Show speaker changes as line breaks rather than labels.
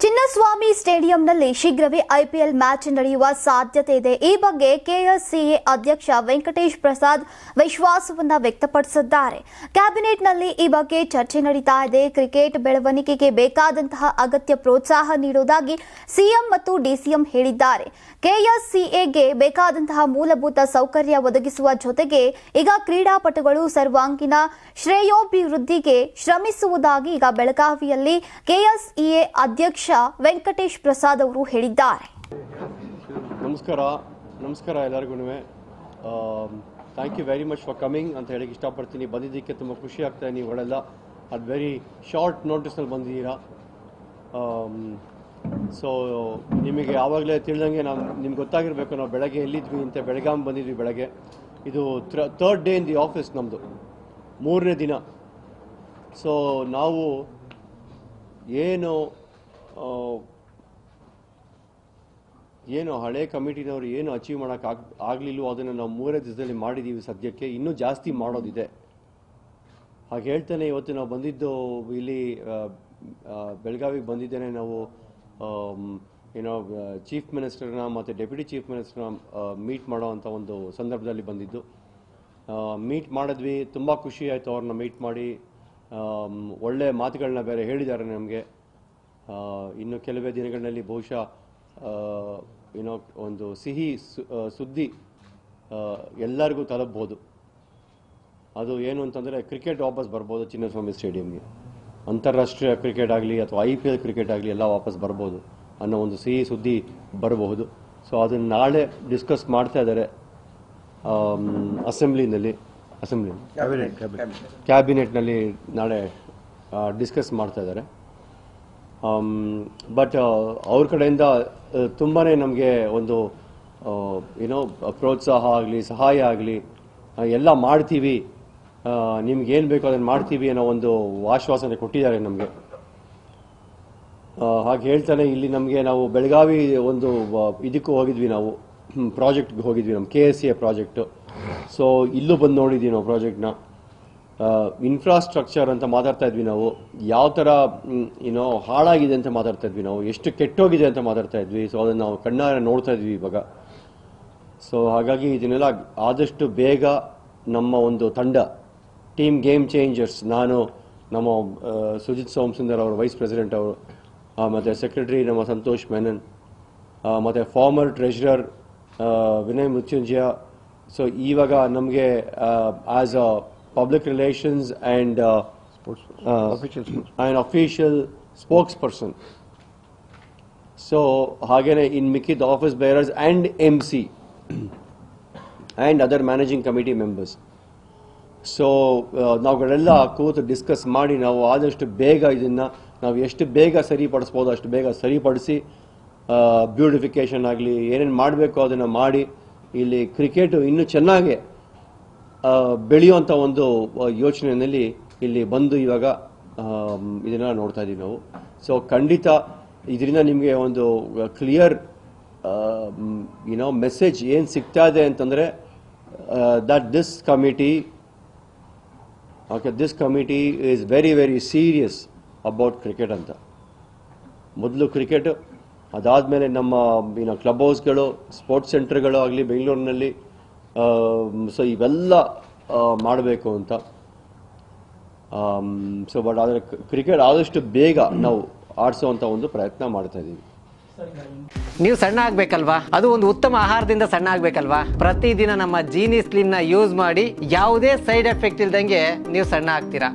ಚಿನ್ನಸ್ವಾಮಿ ಸ್ಟೇಡಿಯಂನಲ್ಲಿ ಶೀಘ್ರವೇ IPL match ನಡೆಯುವ ಸಾಧ್ಯತೆ ಇದೆ. ಈ ಬಗ್ಗೆ ಕೆಎಸ್ಸಿಎ ಅಧ್ಯಕ್ಷ ವೆಂಕಟೇಶ್ ಪ್ರಸಾದ್ ವಿಶ್ವಾಸವನ್ನ ವ್ಯಕ್ತಪಡಿಸಿದ್ದಾರೆ. ಕ್ಯಾಬಿನೆಟ್ನಲ್ಲಿ ಈ ಬಗ್ಗೆ ಚರ್ಚೆ ನಡೀತಾ ಇದೆ. ಕ್ರಿಕೆಟ್ ಬೆಳವಣಿಗೆಗೆ ಬೇಕಾದಂತಹ ಅಗತ್ಯ ಪ್ರೋತ್ಸಾಹ ನೀಡುವುದಾಗಿ ಸಿಎಂ ಮತ್ತು ಡಿಸಿಎಂ ಹೇಳಿದ್ದಾರೆ. ಕೆಎಸ್ಸಿಎಗೆ ಬೇಕಾದಂತಹ ಮೂಲಭೂತ ಸೌಕರ್ಯ ಒದಗಿಸುವ ಜೊತೆಗೆ ಈಗ ಕ್ರೀಡಾಪಟುಗಳು ಸರ್ವಾಂಗೀಣ ಶ್ರೇಯೋಭಿವೃದ್ಧಿಗೆ ಶ್ರಮಿಸುವುದಾಗಿ ಈಗ ಬೆಳಗಾವಿಯಲ್ಲಿ ಕೆಎಸ್ಸಿಎ ಅಧ್ಯಕ್ಷ ವೆಂಕಟೇಶ್ ಪ್ರಸಾದ್ ಅವರು ಹೇಳಿದ್ದಾರೆ.
ನಮಸ್ಕಾರ ಎಲ್ಲರಿಗೂ. Thank you very much for coming ಅಂತ ಹೇಳಕ್ಕೆ ಇಷ್ಟಪಡ್ತೀನಿ. ಬಂದಿದ್ದಕ್ಕೆ ತುಂಬ ಖುಷಿ ಆಗ್ತಾಯಿದೆ. ನೀವುಗಳೆಲ್ಲ ಅದು ವೆರಿ ಶಾರ್ಟ್ ನೋಟಿಸ್ನಲ್ಲಿ ಬಂದಿದ್ದೀರಾ. ಸೊ ನಿಮಗೆ ಆವಾಗಲೇ ತಿಳಿದಂಗೆ ನಿಮ್ಗೆ ಗೊತ್ತಾಗಿರಬೇಕು, ನಾವು ಬೆಳಗ್ಗೆ ಎಲ್ಲಿದ್ವಿ ಅಂತ. ಬೆಳಗಾವಿ ಬಂದಿದ್ವಿ ಬೆಳಗ್ಗೆ. ಇದು third day in the office, ನಮ್ಮದು 3ನೇ ದಿನ. ಸೊ ನಾವು ಏನು ಹಳೆ ಕಮಿಟಿನವರು ಏನು ಅಚೀವ್ ಆಗಲಿಲ್ವೋ ಅದನ್ನು ನಾವು 3 ದಿವಸದಲ್ಲಿ ಮಾಡಿದ್ದೀವಿ. ಸದ್ಯಕ್ಕೆ ಇನ್ನೂ ಜಾಸ್ತಿ ಮಾಡೋದಿದೆ. ಹಾಗೆ ಹೇಳ್ತಾನೆ ಇವತ್ತು ನಾವು ಬಂದಿದ್ದು ಇಲ್ಲಿ ಬೆಳಗಾವಿಗೆ ಬಂದಿದ್ದೇನೆ. ನಾವು ಚೀಫ್ ಮಿನಿಸ್ಟರ್ನ ಮತ್ತು ಡೆಪ್ಯೂಟಿ ಚೀಫ್ ಮಿನಿಸ್ಟರ್ನ ಮೀಟ್ ಮಾಡೋ ಅಂಥ ಒಂದು ಸಂದರ್ಭದಲ್ಲಿ ಬಂದಿದ್ದು. ಮೀಟ್ ಮಾಡಿದ್ವಿ. ತುಂಬ ಖುಷಿ ಆಯಿತು ಅವ್ರನ್ನ ಮೀಟ್ ಮಾಡಿ. ಒಳ್ಳೆಯ ಮಾತುಗಳನ್ನ ಬೇರೆ ಹೇಳಿದ್ದಾರೆ ನಮಗೆ. ಇನ್ನು ಕೆಲವೇ ದಿನಗಳಲ್ಲಿ ಬಹುಶಃ ಒಂದು ಸಿಹಿ ಸುದ್ದಿ ಎಲ್ಲರಿಗೂ ತಲುಪಬಹುದು. ಅದು ಏನು ಅಂತಂದರೆ ಕ್ರಿಕೆಟ್ ವಾಪಸ್ ಬರ್ಬೋದು ಚಿನ್ನಸ್ವಾಮಿ ಸ್ಟೇಡಿಯಂಗೆ. ಅಂತಾರಾಷ್ಟ್ರೀಯ ಕ್ರಿಕೆಟ್ ಆಗಲಿ ಅಥವಾ IPL ಕ್ರಿಕೆಟ್ ಆಗಲಿ ಎಲ್ಲ ವಾಪಸ್ ಬರ್ಬೋದು ಅನ್ನೋ ಒಂದು ಸಿಹಿ ಸುದ್ದಿ ಬರಬಹುದು. ಸೊ ಅದನ್ನು ನಾಳೆ ಡಿಸ್ಕಸ್ ಮಾಡ್ತಾ ಇದ್ದಾರೆ ಕ್ಯಾಬಿನೆಟ್ನಲ್ಲಿ ನಾಳೆ ಡಿಸ್ಕಸ್ ಮಾಡ್ತಾ ಇದ್ದಾರೆ. ಬಟ್ ಅವ್ರ ಕಡೆಯಿಂದ ತುಂಬಾ ನಮಗೆ ಒಂದು ಪ್ರೋತ್ಸಾಹ ಆಗಲಿ ಸಹಾಯ ಆಗಲಿ ಎಲ್ಲ ಮಾಡ್ತೀವಿ, ನಿಮ್ಗೇನು ಬೇಕೋ ಅದನ್ನು ಮಾಡ್ತೀವಿ ಅನ್ನೋ ಒಂದು ಆಶ್ವಾಸನೆ ಕೊಟ್ಟಿದ್ದಾರೆ ನಮಗೆ. ಹಾಗೆ ಹೇಳ್ತಾನೆ ಇಲ್ಲಿ ನಾವು ಬೆಳಗಾವಿ ಒಂದು ಇದಕ್ಕೂ ಹೋಗಿದ್ವಿ, ನಾವು ಪ್ರಾಜೆಕ್ಟ್ಗೆ ಹೋಗಿದ್ವಿ, ನಮ್ಮ KSCA ಪ್ರಾಜೆಕ್ಟು. ಸೊ ಇಲ್ಲೂ ಬಂದು ನೋಡಿದ್ವಿ ನಾವು ಪ್ರಾಜೆಕ್ಟ್ನ. ಇನ್ಫ್ರಾಸ್ಟ್ರಕ್ಚರ್ ಅಂತ ಮಾತಾಡ್ತಾ ಇದ್ವಿ ನಾವು. ಯಾವ ಥರ ಹಾಳಾಗಿದೆ ಅಂತ ಮಾತಾಡ್ತಾ ಇದ್ವಿ ನಾವು, ಎಷ್ಟು ಕೆಟ್ಟೋಗಿದೆ ಅಂತ ಮಾತಾಡ್ತಾ ಇದ್ವಿ. ಸೊ ಅದನ್ನು ನಾವು ಕಣ್ಣಾರೆ ನೋಡ್ತಾ ಇದ್ವಿ ಇವಾಗ. ಸೊ ಹಾಗಾಗಿ ಇದನ್ನೆಲ್ಲ ಆದಷ್ಟು ಬೇಗ ನಮ್ಮ ಒಂದು ತಂಡ ಟೀಮ್ ಗೇಮ್ ಚೇಂಜರ್ಸ್, ನಾನು, ನಮ್ಮ ಸುಜಿತ್ ಸೋಮಸುಂದರ್ ಅವರು ವೈಸ್ ಪ್ರೆಸಿಡೆಂಟ್ ಅವರು, ಮತ್ತು ಸೆಕ್ರೆಟರಿ ನಮ್ಮ ಸಂತೋಷ್ ಮೆನನ್, ಮತ್ತು former treasurer Vinay Mrityunjaya. So ಇವಾಗ ನಮಗೆ as a public relations and official spokesperson. So ಹಾಗೇನೆ ಇನ್ ಮಿಕ್ಕಿದ office bearers and MC and other managing committee members. So ನಾವುಗಳೆಲ್ಲ ಕೂತು ಡಿಸ್ಕಸ್ ಮಾಡಿ ನಾವು ಆದಷ್ಟು ಬೇಗ ಇದನ್ನು ನಾವು ಎಷ್ಟು ಬೇಗ ಸರಿಪಡಿಸ್ಬೋದು ಅಷ್ಟು ಬೇಗ ಸರಿಪಡಿಸಿ ಬ್ಯೂಟಿಫಿಕೇಷನ್ ಆಗಲಿ ಏನೇನು ಮಾಡಬೇಕು ಅದನ್ನು ಮಾಡಿ ಇಲ್ಲಿ ಕ್ರಿಕೆಟು ಇನ್ನೂ ಚೆನ್ನಾಗಿ ಬೆಳೆಯುವಂಥ ಒಂದು ಯೋಚನೆಯಲ್ಲಿ ಇಲ್ಲಿ ಬಂದು ಇವಾಗ ಇದನ್ನು ನೋಡ್ತಾ ಇದ್ದೀವಿ ನಾವು. ಸೊ ಖಂಡಿತ ಇದರಿಂದ ನಿಮಗೆ ಒಂದು ಕ್ಲಿಯರ್ ಮೆಸೇಜ್ ಏನು ಸಿಗ್ತಾ ಇದೆ ಅಂತಂದರೆ that this committee is very very serious about cricket ಅಂತ. ಮೊದಲು ಕ್ರಿಕೆಟ್, ಅದಾದಮೇಲೆ ನಮ್ಮ ಕ್ಲಬ್ ಹೌಸ್ಗಳು, ಸ್ಪೋರ್ಟ್ಸ್ ಸೆಂಟರ್ಗಳು ಆಗಲಿ ಬೆಂಗಳೂರಿನಲ್ಲಿ. ಸೊ ಇವೆಲ್ಲ ಮಾಡಬೇಕು ಅಂತ. ಸೊ ಬಟ್ ಆದರೆ ಕ್ರಿಕೆಟ್ ಆದಷ್ಟು ಬೇಗ ನಾವು ಆಡಿಸೋವಂಥ ಒಂದು ಪ್ರಯತ್ನ ಮಾಡ್ತಾ ಇದ್ದೀವಿ.
ನೀವು ಸಣ್ಣ ಆಗ್ಬೇಕಲ್ವಾ? ಅದು ಒಂದು ಉತ್ತಮ ಆಹಾರದಿಂದ ಸಣ್ಣ ಆಗ್ಬೇಕಲ್ವಾ? ಪ್ರತಿದಿನ ನಮ್ಮ ಜೀನಿ ಸ್ಲಿಮ್ನ ಯೂಸ್ ಮಾಡಿ ಯಾವುದೇ ಸೈಡ್ ಎಫೆಕ್ಟ್ ಇಲ್ದಂಗೆ ನೀವು ಸಣ್ಣ ಆಗ್ತೀರಾ.